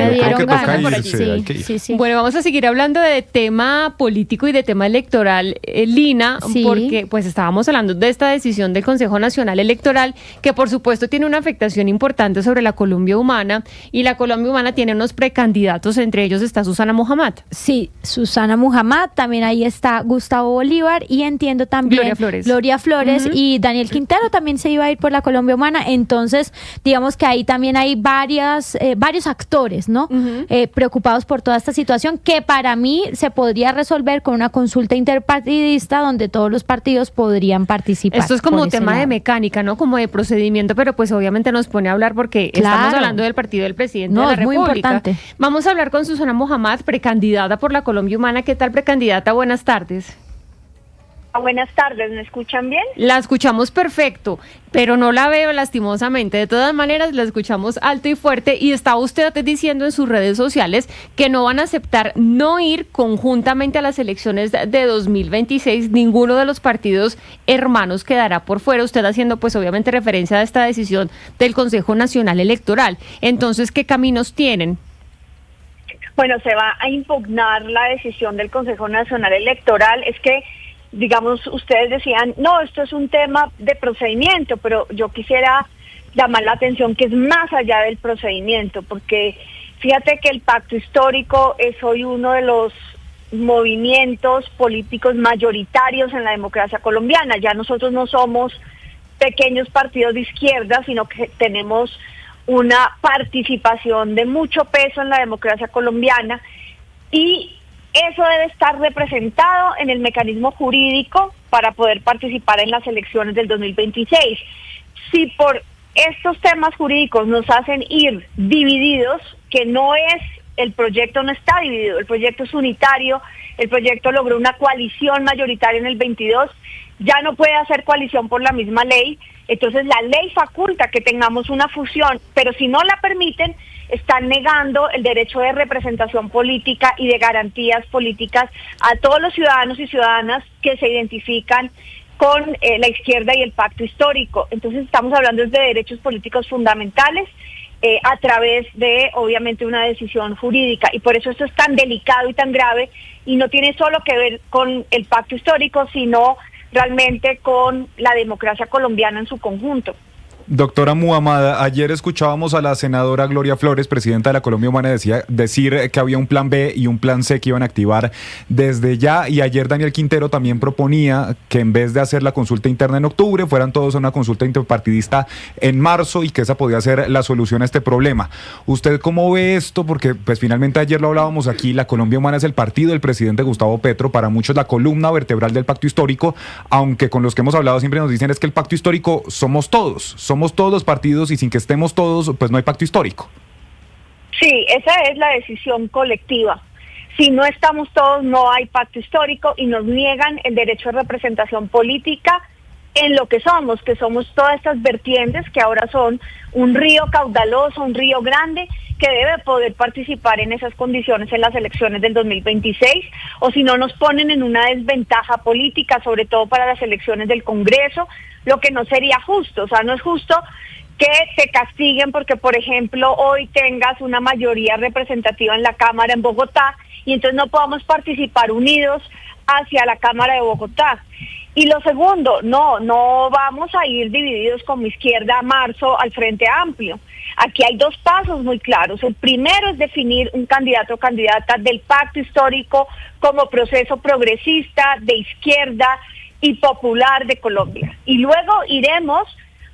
le dieron ganas. Por allí. Sí. Bueno, vamos a seguir hablando de tema político y de tema electoral, Lina, porque pues estábamos hablando de esta decisión del Consejo Nacional Electoral, que por supuesto tiene una afectación importante sobre la Colombia Humana, y la Colombia Humana tiene unos precandidatos, entre ellos está Susana Muhammad. Sí, Susana Muhammad, también ahí está Gustavo Bolívar, y entiendo también Gloria Flores y Daniel Quintero también se iba a ir por la Colombia Humana. Entonces, digamos que ahí también hay varios actores, ¿no? Preocupados por toda esta situación, que para mí se podría resolver con una consulta interpartidista donde todos los partidos podrían participar. Esto es como tema de mecánica, ¿no? Como de procedimiento, pero pues obviamente nos pone a hablar porque estamos hablando del partido del presidente de la República. Muy importante. Vamos a hablar con Susana Muhammad, precandidata por la Colombia Humana. ¿Qué tal, precandidata? Buenas tardes. Buenas tardes, ¿me escuchan bien? La escuchamos perfecto, pero no la veo lastimosamente. De todas maneras, la escuchamos alto y fuerte, y está usted diciendo en sus redes sociales que no van a aceptar no ir conjuntamente a las elecciones de 2026. Ninguno de los partidos hermanos quedará por fuera. Usted haciendo pues obviamente referencia a esta decisión del Consejo Nacional Electoral. Entonces, ¿qué caminos tienen? Bueno, se va a impugnar la decisión del Consejo Nacional Electoral. Es que, digamos, ustedes decían, no, esto es un tema de procedimiento, pero yo quisiera llamar la atención que es más allá del procedimiento, porque fíjate que el pacto histórico es hoy uno de los movimientos políticos mayoritarios en la democracia colombiana. Ya nosotros no somos pequeños partidos de izquierda, sino que tenemos una participación de mucho peso en la democracia colombiana, y eso debe estar representado en el mecanismo jurídico para poder participar en las elecciones del 2026. Si por estos temas jurídicos nos hacen ir divididos, que no es, el proyecto no está dividido, el proyecto es unitario, el proyecto logró una coalición mayoritaria en el 22, ya no puede hacer coalición por la misma ley. Entonces la ley faculta que tengamos una fusión, pero si no la permiten, están negando el derecho de representación política y de garantías políticas a todos los ciudadanos y ciudadanas que se identifican con la izquierda y el pacto histórico. Entonces estamos hablando de derechos políticos fundamentales a través de, obviamente, una decisión jurídica, y por eso esto es tan delicado y tan grave, y no tiene solo que ver con el pacto histórico, sino realmente con la democracia colombiana en su conjunto. Doctora Muhammad, ayer escuchábamos a la senadora Gloria Flores, presidenta de la Colombia Humana, decir que había un plan B y un plan C que iban a activar desde ya, y ayer Daniel Quintero también proponía que en vez de hacer la consulta interna en octubre, fueran todos a una consulta interpartidista en marzo, y que esa podía ser la solución a este problema. ¿Usted cómo ve esto? Porque pues finalmente ayer lo hablábamos aquí, la Colombia Humana es el partido del presidente Gustavo Petro, para muchos la columna vertebral del pacto histórico, aunque con los que hemos hablado siempre nos dicen es que el pacto histórico somos todos los partidos, y sin que estemos todos, pues no hay pacto histórico. Sí, esa es la decisión colectiva. Si no estamos todos, no hay pacto histórico, y nos niegan el derecho de representación política en lo que somos todas estas vertientes que ahora son un río caudaloso, un río grande, que debe poder participar en esas condiciones en las elecciones del 2026, o si no nos ponen en una desventaja política, sobre todo para las elecciones del Congreso, lo que no sería justo. O sea, no es justo que te castiguen porque, por ejemplo, hoy tengas una mayoría representativa en la Cámara en Bogotá, y entonces no podamos participar unidos hacia la Cámara de Bogotá. Y lo segundo, no vamos a ir divididos como izquierda a marzo al Frente Amplio. Aquí hay dos pasos muy claros. El primero es definir un candidato o candidata del pacto histórico como proceso progresista, de izquierda y popular de Colombia. Y luego iremos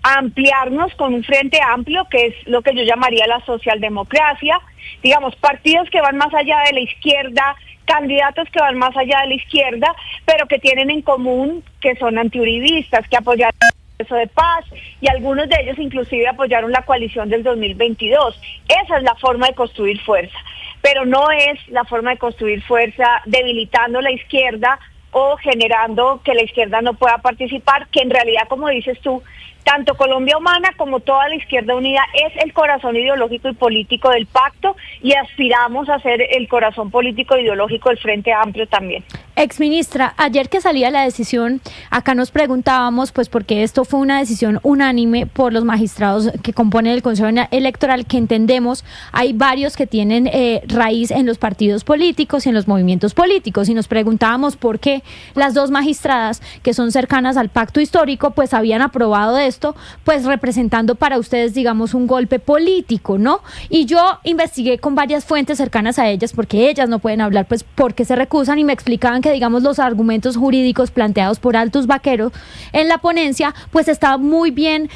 a ampliarnos con un Frente Amplio, que es lo que yo llamaría la socialdemocracia, digamos, partidos que van más allá de la izquierda, candidatos que van más allá de la izquierda, pero que tienen en común que son antiuribistas, que apoyaron el proceso de paz, y algunos de ellos inclusive apoyaron la coalición del 2022. Esa es la forma de construir fuerza, pero no es la forma de construir fuerza debilitando la izquierda o generando que la izquierda no pueda participar, que en realidad, como dices tú, tanto Colombia Humana como toda la izquierda unida es el corazón ideológico y político del pacto, y aspiramos a ser el corazón político e ideológico del Frente Amplio también. Exministra, ayer que salía la decisión, acá nos preguntábamos, pues porque esto fue una decisión unánime por los magistrados que componen el Consejo Electoral, que entendemos hay varios que tienen raíz en los partidos políticos y en los movimientos políticos, y nos preguntábamos por qué las dos magistradas que son cercanas al pacto histórico pues habían aprobado esto, pues representando para ustedes, digamos, un golpe político, ¿no? Y yo investigué con varias fuentes cercanas a ellas, porque ellas no pueden hablar, pues porque se recusan, y me explicaban que, digamos, los argumentos jurídicos planteados por Altos Vaqueros en la ponencia, pues estaban muy bien,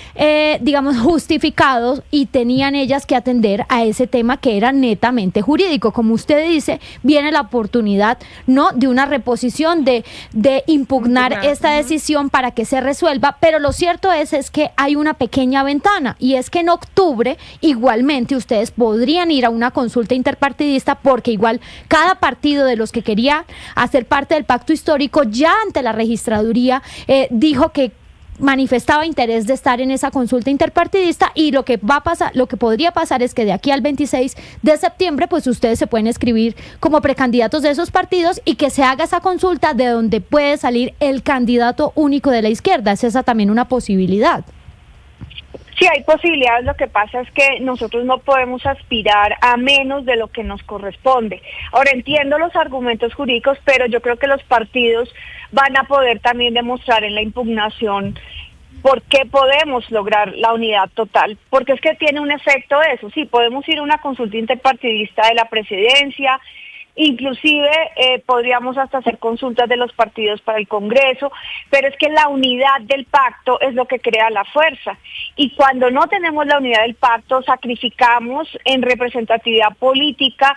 digamos, justificados, y tenían ellas que atender a ese tema que era netamente jurídico. Como usted dice, viene la oportunidad, ¿no?, de una reposición, de impugnar esta decisión para que se resuelva, pero lo cierto es que hay una pequeña ventana, y es que en octubre igualmente ustedes podrían ir a una consulta interpartidista, porque igual cada partido de los que quería hacer parte del pacto histórico ya ante la registraduría dijo que manifestaba interés de estar en esa consulta interpartidista, y lo que va a pasar, lo que podría pasar es que de aquí al 26 de septiembre pues ustedes se pueden escribir como precandidatos de esos partidos, y que se haga esa consulta de donde puede salir el candidato único de la izquierda. ¿Es esa también una posibilidad? Sí, hay posibilidades. Lo que pasa es que nosotros no podemos aspirar a menos de lo que nos corresponde. Ahora, entiendo los argumentos jurídicos, pero yo creo que los partidos van a poder también demostrar en la impugnación por qué podemos lograr la unidad total, porque es que tiene un efecto eso. Sí, podemos ir a una consulta interpartidista de la presidencia, inclusive podríamos hasta hacer consultas de los partidos para el Congreso, pero es que la unidad del pacto es lo que crea la fuerza, y cuando no tenemos la unidad del pacto sacrificamos en representatividad política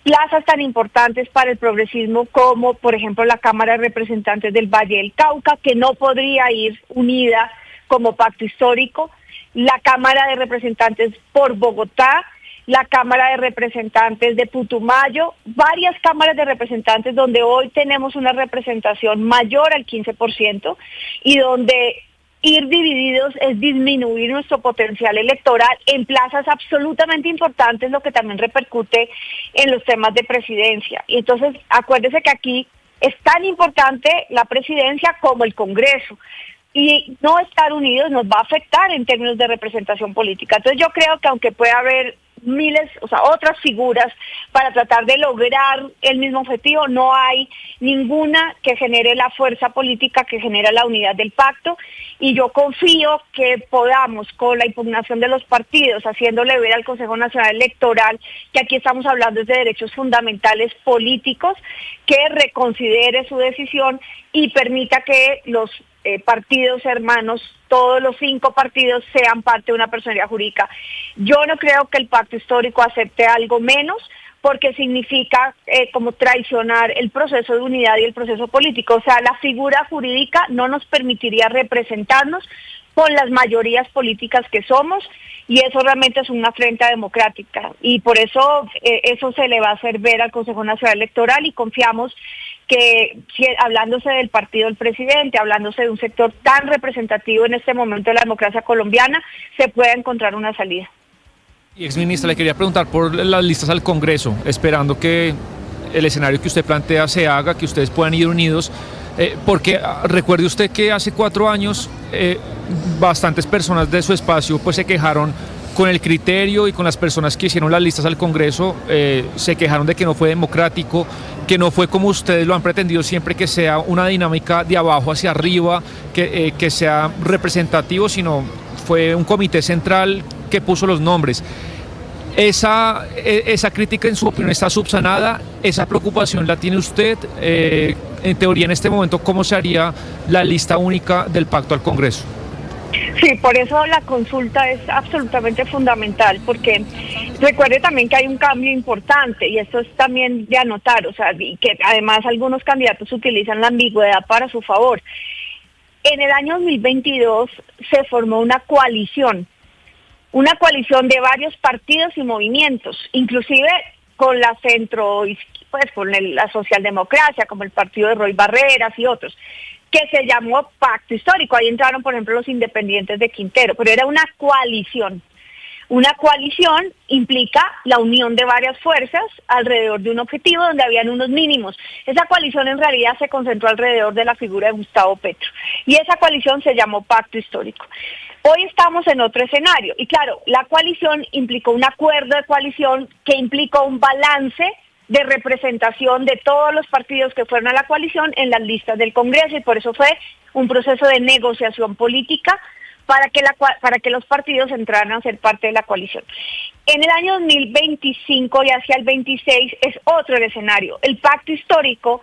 plazas tan importantes para el progresismo como, por ejemplo, la Cámara de Representantes del Valle del Cauca, que no podría ir unida como pacto histórico, la Cámara de Representantes por Bogotá, la Cámara de Representantes de Putumayo, varias cámaras de representantes donde hoy tenemos una representación mayor al 15%, y donde ir divididos es disminuir nuestro potencial electoral en plazas absolutamente importantes, lo que también repercute en los temas de presidencia. Y entonces, acuérdese que aquí es tan importante la presidencia como el Congreso, y no estar unidos nos va a afectar en términos de representación política. Entonces yo creo que aunque pueda haber miles, otras figuras para tratar de lograr el mismo objetivo, no hay ninguna que genere la fuerza política que genera la unidad del pacto, y yo confío que podamos, con la impugnación de los partidos, haciéndole ver al Consejo Nacional Electoral que aquí estamos hablando de derechos fundamentales políticos, que reconsidere su decisión y permita que los partidos hermanos, todos los 5 partidos, sean parte de una personalidad jurídica. Yo no creo que el pacto histórico acepte algo menos, porque significa como traicionar el proceso de unidad y el proceso político. O sea, la figura jurídica no nos permitiría representarnos con las mayorías políticas que somos, y eso realmente es una afrenta democrática, y por eso eso se le va a hacer ver al Consejo Nacional Electoral, y confiamos que, hablándose del partido del presidente, hablándose de un sector tan representativo en este momento de la democracia colombiana, se pueda encontrar una salida. Y exministra, le quería preguntar por las listas al Congreso, esperando que el escenario que usted plantea se haga, que ustedes puedan ir unidos, porque recuerde usted que hace 4 años bastantes personas de su espacio pues se quejaron con el criterio, y con las personas que hicieron las listas al Congreso se quejaron de que no fue democrático, que no fue como ustedes lo han pretendido siempre, que sea una dinámica de abajo hacia arriba, que sea representativo, sino fue un comité central que puso los nombres. Esa crítica, en su opinión, está subsanada. Esa preocupación la tiene usted. En teoría, en este momento, ¿cómo se haría la lista única del pacto al Congreso? Sí, por eso la consulta es absolutamente fundamental, porque recuerde también que hay un cambio importante, y esto es también de anotar, y que además algunos candidatos utilizan la ambigüedad para su favor. En el año 2022 se formó una coalición de varios partidos y movimientos, inclusive con la con la socialdemocracia, como el partido de Roy Barreras y otros, que se llamó Pacto Histórico. Ahí entraron, por ejemplo, los independientes de Quintero, pero era una coalición. Una coalición implica la unión de varias fuerzas alrededor de un objetivo donde habían unos mínimos. Esa coalición en realidad se concentró alrededor de la figura de Gustavo Petro y esa coalición se llamó Pacto Histórico. Hoy estamos en otro escenario y claro, la coalición implicó un acuerdo de coalición que implicó un balance de representación de todos los partidos que fueron a la coalición en las listas del Congreso y por eso fue un proceso de negociación política para que los partidos entraran a ser parte de la coalición. En el año 2025 y hacia el 26 es otro el escenario. El Pacto Histórico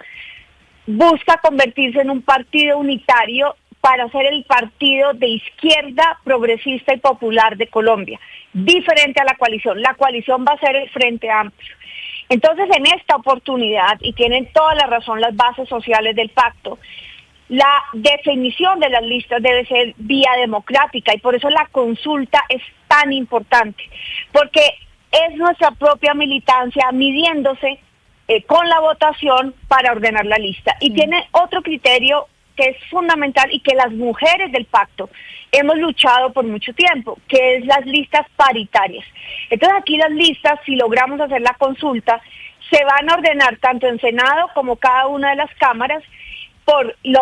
busca convertirse en un partido unitario para ser el partido de izquierda, progresista y popular de Colombia, diferente a la coalición. La coalición va a ser el Frente Amplio. Entonces, en esta oportunidad, y tienen toda la razón las bases sociales del pacto, la definición de las listas debe ser vía democrática y por eso la consulta es tan importante, porque es nuestra propia militancia midiéndose con la votación para ordenar la lista. Y tiene otro criterio que es fundamental y que las mujeres del pacto hemos luchado por mucho tiempo, que es las listas paritarias. Entonces aquí las listas, si logramos hacer la consulta, se van a ordenar tanto en Senado como cada una de las cámaras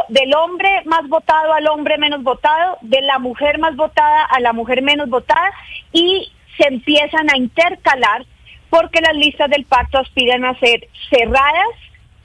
del hombre más votado al hombre menos votado, de la mujer más votada a la mujer menos votada y se empiezan a intercalar porque las listas del pacto aspiran a ser cerradas,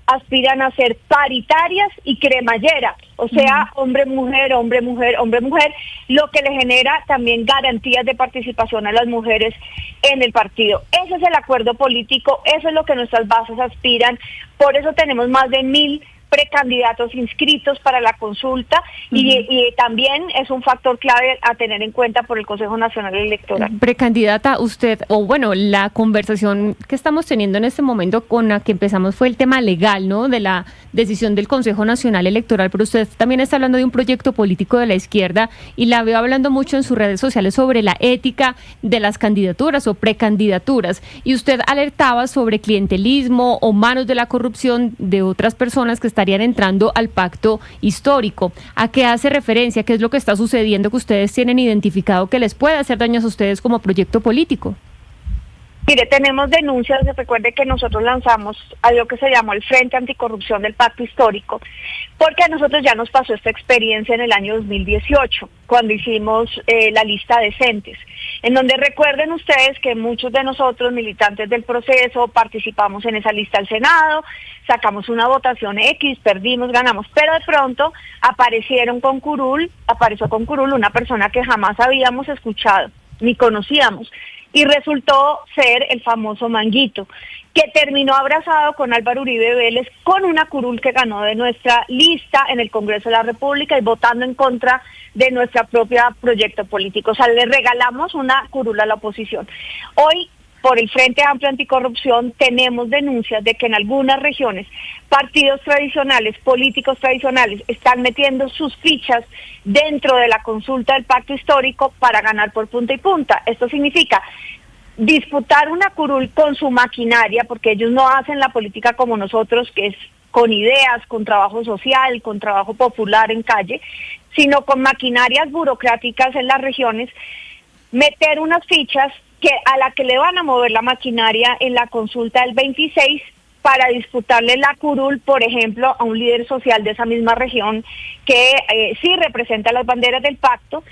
aspiran a ser paritarias y cremallera, o sea, hombre-mujer, hombre-mujer, hombre-mujer, lo que le genera también garantías de participación a las mujeres en el partido. Ese es el acuerdo político, eso es lo que nuestras bases aspiran, por eso tenemos más de 1,000 precandidatos inscritos para la consulta y también es un factor clave a tener en cuenta por el Consejo Nacional Electoral. Precandidata, usted, la conversación que estamos teniendo en este momento con la que empezamos fue el tema legal, ¿no? De la decisión del Consejo Nacional Electoral, pero usted también está hablando de un proyecto político de la izquierda y la veo hablando mucho en sus redes sociales sobre la ética de las candidaturas o precandidaturas y usted alertaba sobre clientelismo o manos de la corrupción de otras personas que estarían entrando al pacto histórico. ¿A qué hace referencia? ¿Qué es lo que está sucediendo que ustedes tienen identificado que les puede hacer daño a ustedes como proyecto político? Mire, tenemos denuncias, recuerde que nosotros lanzamos algo que se llamó el Frente Anticorrupción del Pacto Histórico, porque a nosotros ya nos pasó esta experiencia en el año 2018, cuando hicimos la lista decentes, en donde recuerden ustedes que muchos de nosotros, militantes del proceso, participamos en esa lista al Senado, sacamos una votación X, perdimos, ganamos, pero de pronto apareció con curul una persona que jamás habíamos escuchado, ni conocíamos, y resultó ser el famoso Manguito, que terminó abrazado con Álvaro Uribe Vélez con una curul que ganó de nuestra lista en el Congreso de la República y votando en contra de nuestra propia proyecto político. O sea, le regalamos una curul a la oposición. Hoy, por el Frente Amplio Anticorrupción, tenemos denuncias de que en algunas regiones partidos tradicionales, políticos tradicionales, están metiendo sus fichas dentro de la consulta del Pacto Histórico para ganar por punta y punta. Esto significa disputar una curul con su maquinaria, porque ellos no hacen la política como nosotros, que es con ideas, con trabajo social, con trabajo popular en calle, sino con maquinarias burocráticas en las regiones, meter unas fichas a la que le van a mover la maquinaria en la consulta del 26 para disputarle la curul, por ejemplo, a un líder social de esa misma región que sí representa las banderas del pacto,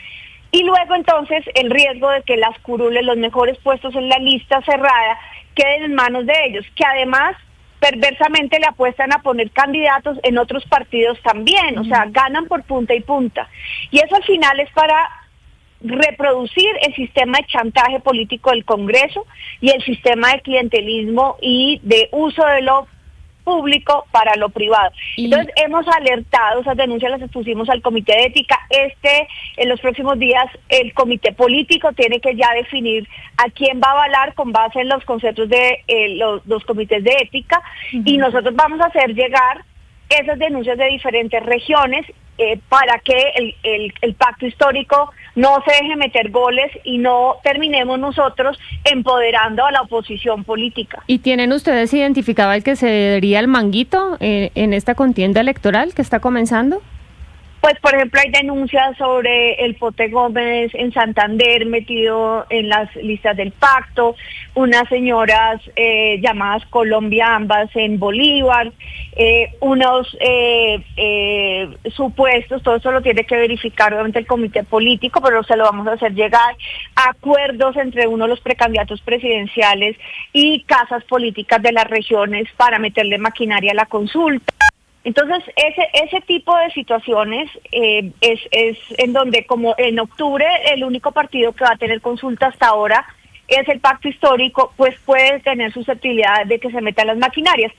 y luego entonces el riesgo de que las curules, los mejores puestos en la lista cerrada, queden en manos de ellos, que además perversamente le apuestan a poner candidatos en otros partidos también, o sea, ganan por punta y punta, y eso al final es para reproducir el sistema de chantaje político del Congreso y el sistema de clientelismo y de uso de lo público para lo privado. Entonces hemos alertado, esas denuncias las expusimos al Comité de Ética. En los próximos días el Comité Político tiene que ya definir a quién va a avalar con base en los conceptos de los comités de ética, y nosotros vamos a hacer llegar esas denuncias de diferentes regiones para que el pacto histórico no se deje meter goles y no terminemos nosotros empoderando a la oposición política. ¿Y tienen ustedes identificado el que se daría el Manguito en esta contienda electoral que está comenzando? Pues, por ejemplo, hay denuncias sobre el Pote Gómez en Santander metido en las listas del pacto, unas señoras llamadas Colombia ambas en Bolívar, unos supuestos, todo eso lo tiene que verificar obviamente el comité político, pero se lo vamos a hacer llegar, acuerdos entre uno de los precandidatos presidenciales y casas políticas de las regiones para meterle maquinaria a la consulta. Entonces, ese tipo de situaciones es en donde, como en octubre, el único partido que va a tener consulta hasta ahora es el Pacto Histórico, pues puede tener susceptibilidad de que se metan las maquinarias.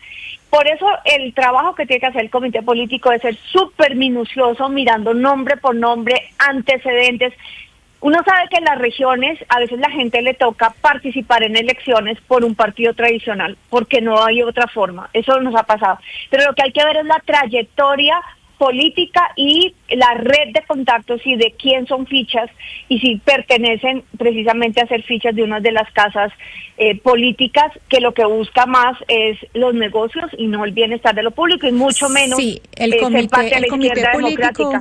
Por eso, el trabajo que tiene que hacer el comité político es ser súper minucioso, mirando nombre por nombre, antecedentes. Uno sabe que en las regiones a veces la gente le toca participar en elecciones por un partido tradicional, porque no hay otra forma, eso nos ha pasado. Pero lo que hay que ver es la trayectoria política y la red de contactos y de quién son fichas y si pertenecen precisamente a ser fichas de una de las casas políticas que lo que busca más es los negocios y no el bienestar de lo público y mucho menos el comité político.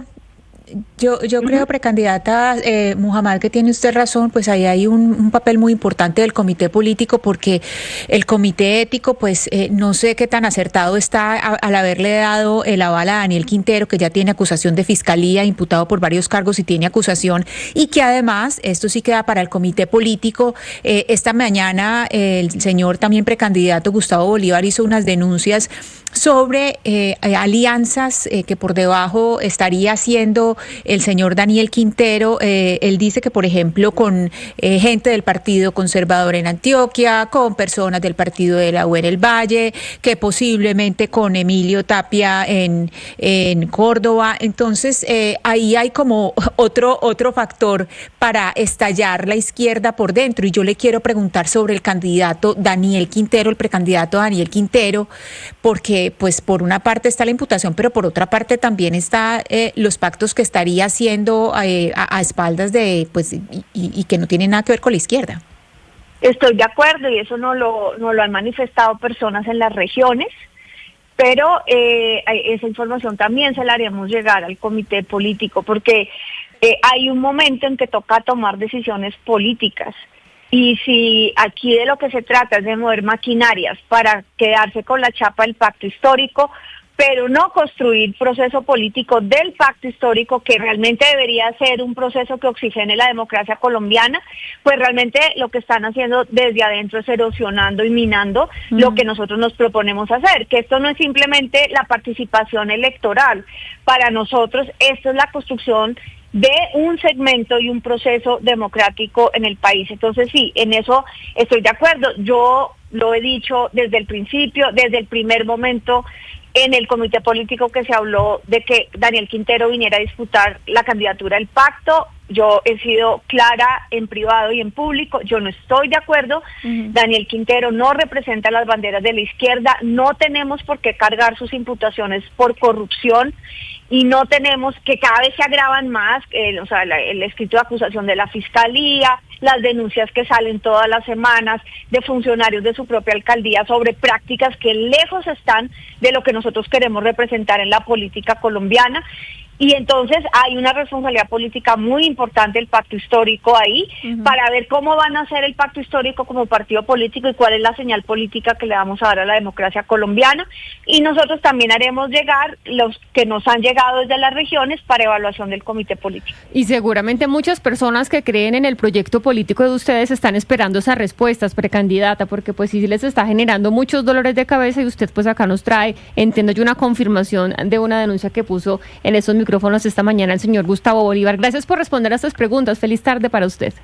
Yo creo, precandidata Muhammad, que tiene usted razón, pues ahí hay un papel muy importante del comité político, porque el comité ético, pues no sé qué tan acertado está al haberle dado el aval a Daniel Quintero, que ya tiene acusación de fiscalía, imputado por varios cargos y tiene acusación, y que además, esto sí queda para el comité político, esta mañana el señor también precandidato Gustavo Bolívar hizo unas denuncias sobre alianzas que por debajo estaría haciendo el señor Daniel Quintero. Él dice que, por ejemplo, con gente del Partido Conservador en Antioquia, con personas del Partido de la U en el Valle, que posiblemente con Emilio Tapia en Córdoba. Entonces, ahí hay como otro factor para estallar la izquierda por dentro. Y yo le quiero preguntar sobre el candidato Daniel Quintero, el precandidato Daniel Quintero, porque pues por una parte está la imputación, pero por otra parte también está los pactos que estaría haciendo a espaldas de, pues, y que no tienen nada que ver con la izquierda. Estoy de acuerdo y eso no lo han manifestado personas en las regiones, pero esa información también se la haremos llegar al comité político, porque hay un momento en que toca tomar decisiones políticas. Y si aquí de lo que se trata es de mover maquinarias para quedarse con la chapa del pacto histórico, pero no construir proceso político del pacto histórico, que realmente debería ser un proceso que oxigene la democracia colombiana, pues realmente lo que están haciendo desde adentro es erosionando y minando lo que nosotros nos proponemos hacer, que esto no es simplemente la participación electoral. Para nosotros esto es la construcción de un segmento y un proceso democrático en el país. Entonces sí, en eso estoy de acuerdo. Yo lo he dicho desde el principio, desde el primer momento en el comité político que se habló de que Daniel Quintero viniera a disputar la candidatura del pacto. Yo he sido clara en privado y en público, yo no estoy de acuerdo. Daniel Quintero no representa las banderas de la izquierda, no tenemos por qué cargar sus imputaciones por corrupción y no tenemos que cada vez se agravan más, el escrito de acusación de la fiscalía, las denuncias que salen todas las semanas de funcionarios de su propia alcaldía sobre prácticas que lejos están de lo que nosotros queremos representar en la política colombiana. Y entonces hay una responsabilidad política muy importante del pacto histórico ahí, para ver cómo van a hacer el pacto histórico como partido político y cuál es la señal política que le vamos a dar a la democracia colombiana. Y nosotros también haremos llegar los que nos han llegado desde las regiones para evaluación del comité político. Y seguramente muchas personas que creen en el proyecto político de ustedes están esperando esas respuestas, precandidata, porque pues sí les está generando muchos dolores de cabeza y usted pues acá nos trae, entiendo yo, una confirmación de una denuncia que puso en esos micrófonos esta mañana el señor Gustavo Bolívar. Gracias por responder a estas preguntas. Feliz tarde para usted.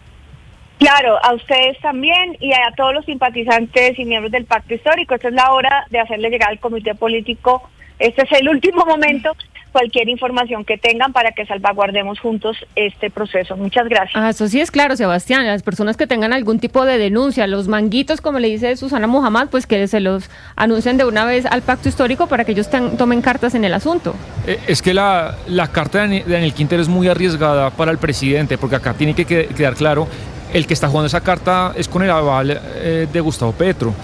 Claro, a ustedes también y a todos los simpatizantes y miembros del pacto histórico. Esta es la hora de hacerle llegar al comité político. Este es el último momento. Cualquier información que tengan para que salvaguardemos juntos este proceso. Muchas gracias. Eso sí es claro, Sebastián. Las personas que tengan algún tipo de denuncia, los manguitos, como le dice Susana Muhammad, pues que se los anuncien de una vez al pacto histórico para que ellos tomen cartas en el asunto. Es que la carta de Daniel Quintero es muy arriesgada para el presidente, porque acá tiene que quedar claro, el que está jugando esa carta es con el aval de Gustavo Petro.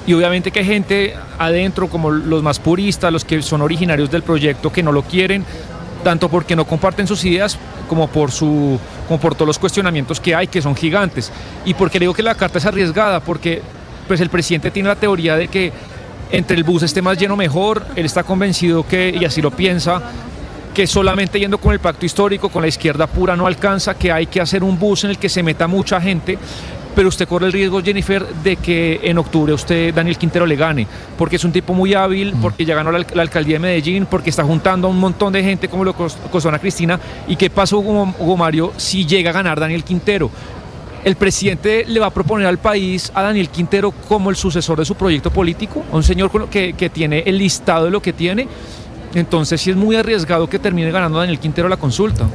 Y obviamente que hay gente adentro, como los más puristas, los que son originarios del proyecto, que no lo quieren, tanto porque no comparten sus ideas como por todos los cuestionamientos que hay, que son gigantes, y porque le digo que la carta es arriesgada, porque pues el presidente tiene la teoría de que entre el bus esté más lleno mejor. Él está convencido que, y así lo piensa, que solamente yendo con el pacto histórico, con la izquierda pura no alcanza, que hay que hacer un bus en el que se meta mucha gente. Pero usted corre el riesgo, Jennifer, de que en octubre Daniel Quintero le gane, porque es un tipo muy hábil, porque ya ganó la alcaldía de Medellín, porque está juntando a un montón de gente como lo costó Ana Cristina. ¿Y qué pasó, Hugo Mario, si llega a ganar Daniel Quintero? ¿El presidente le va a proponer al país a Daniel Quintero como el sucesor de su proyecto político? A un señor que tiene el listado de lo que tiene. Entonces sí es muy arriesgado que termine ganando Daniel Quintero la consulta.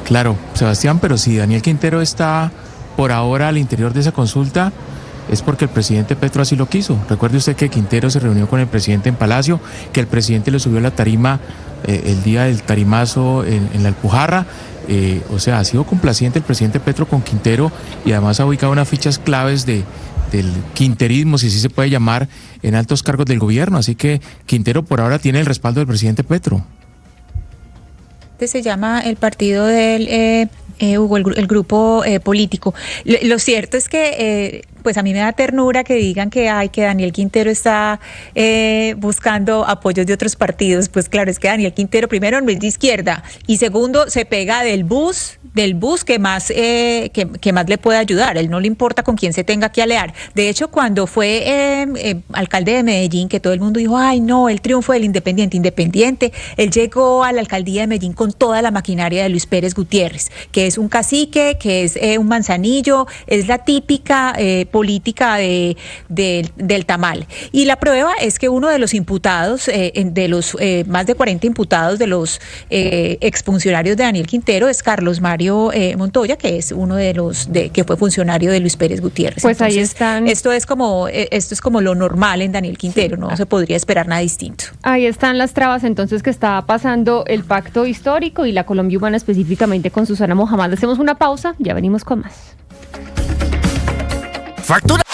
Claro, Sebastián, pero si Daniel Quintero está por ahora al interior de esa consulta, es porque el presidente Petro así lo quiso. Recuerde usted que Quintero se reunió con el presidente en Palacio, que el presidente le subió la tarima el día del tarimazo en la Alpujarra. O sea, ha sido complaciente el presidente Petro con Quintero, y además ha ubicado unas fichas claves del quinterismo, si así se puede llamar, en altos cargos del gobierno. Así que Quintero por ahora tiene el respaldo del presidente Petro. Se llama el partido del Hugo, el grupo político. Lo cierto es que pues a mí me da ternura que digan que Daniel Quintero está buscando apoyos de otros partidos. Pues claro, es que Daniel Quintero primero no es de izquierda, y segundo se pega del bus que más le puede ayudar. Él no le importa con quién se tenga que aliar. De hecho, cuando fue alcalde de Medellín, que todo el mundo dijo, ay no, el triunfo del Independiente, él llegó a la alcaldía de Medellín con toda la maquinaria de Luis Pérez Gutiérrez, que es un cacique, que es un manzanillo, es la típica política del tamal. Y la prueba es que uno de los imputados, de los más de 40 imputados de los exfuncionarios de Daniel Quintero, es Carlos Mario Montoya, que es uno de los que fue funcionario de Luis Pérez Gutiérrez. Pues entonces, ahí están. Esto es como lo normal en Daniel Quintero, no se podría esperar nada distinto. Ahí están las trabas entonces que está pasando el pacto histórico y la Colombia Humana específicamente con Susana Mohamed. Hacemos una pausa, ya venimos con más. Factura